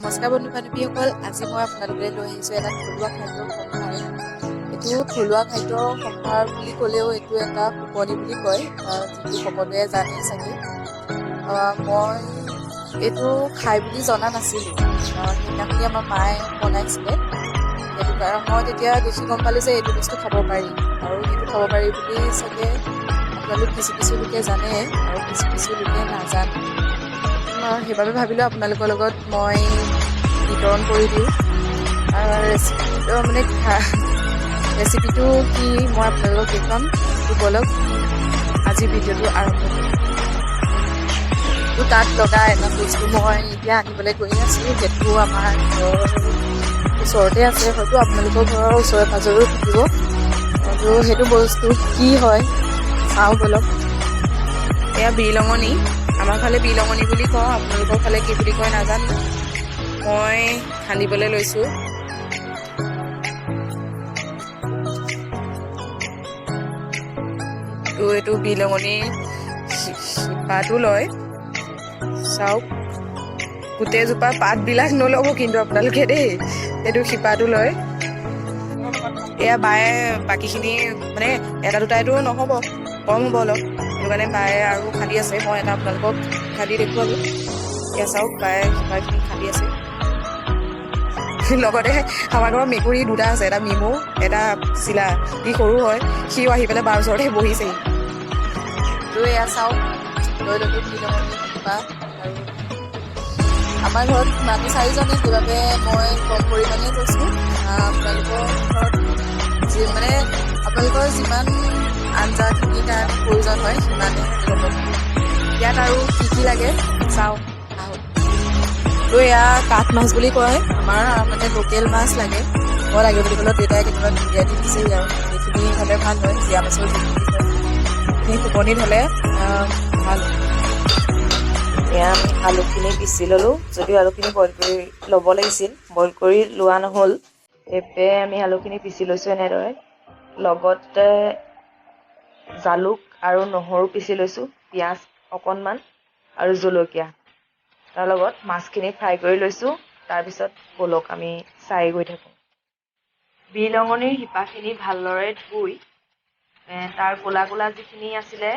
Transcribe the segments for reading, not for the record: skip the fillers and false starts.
নমস্কাৰ বন্ধু বান্ধৱীসকল, আজি মই আপোনালোকে লৈ আহিছোঁ এটা থলুৱা খাদ্যৰ সম্ভাৰ। এইটো থলুৱা খাদ্যৰ সম্ভাৰ বুলি ক'লেও এইটো এটা সুকণি বুলি কয়, যিটো সকলোৱে জানেই চাগে। মই এইটো খাই বুলি জনা নাছিলোঁ। সেইদিনাখনি আমাৰ মায়ে বনাইছিলে, সেইটো কাৰণে মই তেতিয়া দেখি গম পালোঁ যে এইটো বস্তু খাব পাৰি, আৰু সেইটো খাব পাৰি বুলি চাগে আপোনালোক কিছু লোকে জানে আৰু কিছু লোকে নাজানে। সেইবাবে ভাবিলোঁ আপোনালোকৰ লগত মই বিতৰণ কৰি দিওঁ। ৰেচিপিটো কি মই আপোনালোকক দেখুৱাম। বলক আজি ভিডিঅ'টো আৰম্ভ কৰিম। তাত লগা এটা বস্তু মই এতিয়া আনিবলৈ গৈ আছোঁ। সেইটো আমাৰ ঘৰৰ ওচৰতে আছে, হয়তো আপোনালোকৰ ঘৰৰ ওচৰে পাজৰেও থাকিব। আৰু সেইটো বস্তু কি হয় চাওঁ বলক। এয়া বিলঙনি, আমাৰ ফালে বিলঙনি বুলি কওঁ, আপোনালোকৰ ফালে কি বুলি কয় নাজানো। মই খান্দিবলৈ লৈছোঁ। এইটো বিলঙনি শিপাটো লয়, চাওক গোটেইজোপা পাতবিলাক নল'ব কিন্তু আপোনালোকে দেই, এইটো শিপাটো লয়। এয়া বায়ে বাকীখিনি মানে এটা দুটাইতো নহ'ব, কম হ'ব অলপ, সেইটো কাৰণে বায়ে আৰু খান্দি আছে। মই এটা আপোনালোকক খান্দি দেখুৱালোঁ। এয়া চাওক বায়ে শিপাখিনি খান্দি আছে। লগতে আমাৰ ঘৰৰ মেকুৰী দুটা আছে, এটা মিমু, এটা চিলা। সি সৰু হয়, সিও আহি পেলাই বাৰ ওচৰতে বহিছেহি। এয়া চাওক লৈ ল'লোঁ বিলঙনি শিপা। আৰু আমাৰ ঘৰত মানুহ 4জনে, সেইবাবে মই কম পৰিমাণে লৈছোঁ। আপোনালোকৰ ঘৰত আপোনালোকৰ যিমান আঞ্জাখিনিৰ কাৰণে প্ৰয়োজন হয় সিমানে ল'ব। ইয়াত আৰু কি লাগে চাওক আহক। এয়া কাঠ মাছ বুলি কয়, আমাৰ মানে লোকেল মাছ লাগে। মই লাগে বুলি ক'লে দেউতাই কেতিয়াবা ধুনীয়া দি দিছেহি, আৰু সেইখিনি হ'লে ভাল হয়। জীয়া মাছৰ জোল বুলি কয়, সেইখিনি শুকনিত হ'লে ভাল। এয়া আমি আলুখিনি পিচি ল'লোঁ, যদিও আলুখিনি বইল কৰি ল'ব লাগিছিল, বইল কৰি লোৱা নহ'ল। সেইবাবে আমি আলুখিনি পিচি লৈছোঁ এনেদৰে। লগতে জালুক আৰু নহৰু পিচি লৈছোঁ, পিঁয়াজ অকণমান আৰু জলকীয়া। তাৰ লগত মাছখিনি ফ্ৰাই কৰি লৈছোঁ। তাৰপিছত বলক আমি চাই গৈ থাকোঁ। বিলঙনিৰ শিপাখিনি ভালদৰে ধুই তাৰ ক'লা ক'লা যিখিনি আছিলে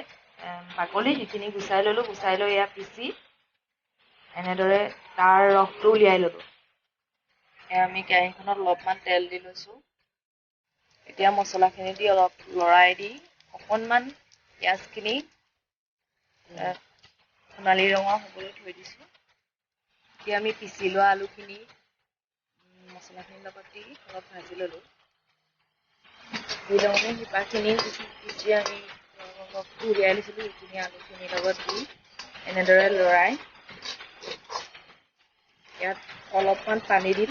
বাকলি, সেইখিনি গুচাই ল'লোঁ। গুচাই লৈ এয়া পিচি এনেদৰে তাৰ ৰসটো উলিয়াই ল'লোঁ। আমি কেৰাহীখনত অলপমান তেল দি লৈছোঁ। এতিয়া মছলাখিনি দি অলপ লৰাই দি অকণমান পিঁয়াজখিনি সোণালী ৰঙৰ হ'বলৈ থৈ দিছোঁ। এতিয়া আমি পিচি লোৱা আলুখিনি মছলাখিনিৰ লগত দি অলপ ভাজি ল'লোঁ। বিলঙনিৰ শিপাখিনি পিচি আমি ৰসটো উলিয়াই লৈছিলোঁ, সেইখিনি আলুখিনিৰ লগত দি এনেদৰে লৰাই ইয়াত অলপমান পানী দিম,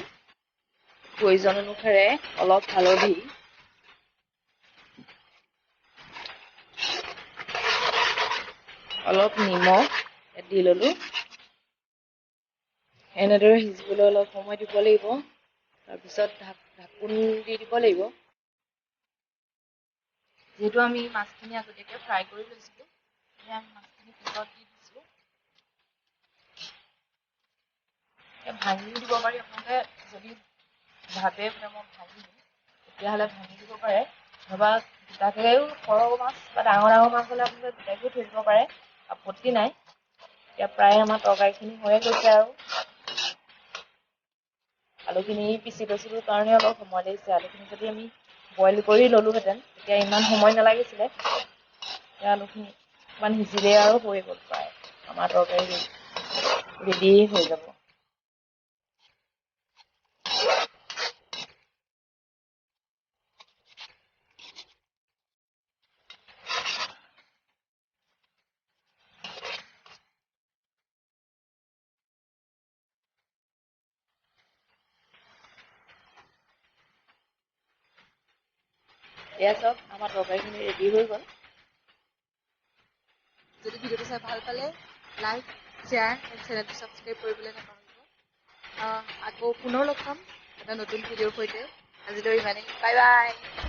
প্ৰয়োজন অনুসাৰে অলপ হালধি, অলপ নিমখ দি ল'লোঁ। এনেদৰে সিজিবলৈ অলপ সময় দিব লাগিব। তাৰপিছত ঢাকোন দি দিব লাগিব। যিহেতু আমি মাছখিনি আগতীয়াকৈ ফ্ৰাই কৰি লৈছিলোঁ, সেয়ে আমি মাছখিনি পিছত দি দিছোঁ। ভাঙিও দিব পাৰি, আপোনালোকে যদি ভাবে মই ভাঙি দিম, তেতিয়াহ'লে ভাঙি দিব পাৰে। নহবা গোটাকৈও সৰহ মাছ বা ডাঙৰ মাছ হ'লে আপোনালোকে গোটাকৈও থৈ দিব পাৰে, আপত্তি নাই। এতিয়া প্ৰায় আমাৰ তৰকাৰীখিনি হৈয়ে গৈছে, আৰু আলুখিনি পিচি লৈছিলোঁ কাৰণে অলপ সময় লাগিছে। আলুখিনি যদি আমি বইল কৰি ল'লোহেঁতেন তেতিয়া ইমান সময় নালাগিছিলে। এতিয়া আলুখিনি অকণমান সিজিলে আৰু হৈ গ'ল, প্ৰায় আমাৰ তৰকাৰী ৰেডি হৈ যাব। এয়া চাওক আমাৰ তৰকাৰীখিনি ৰেডি হৈ গ'ল। যদি ভিডিঅ'টো চাই ভাল পালে লাইক, শ্বেয়াৰ আৰু চেনেলটো ছাবস্ক্ৰাইব কৰিবলৈ নাপাহৰিব। আকৌ পুনৰ লগ পাম এটা নতুন ভিডিঅ'ৰ সৈতে। আজিলৈ ইমানেই, বাই বাই।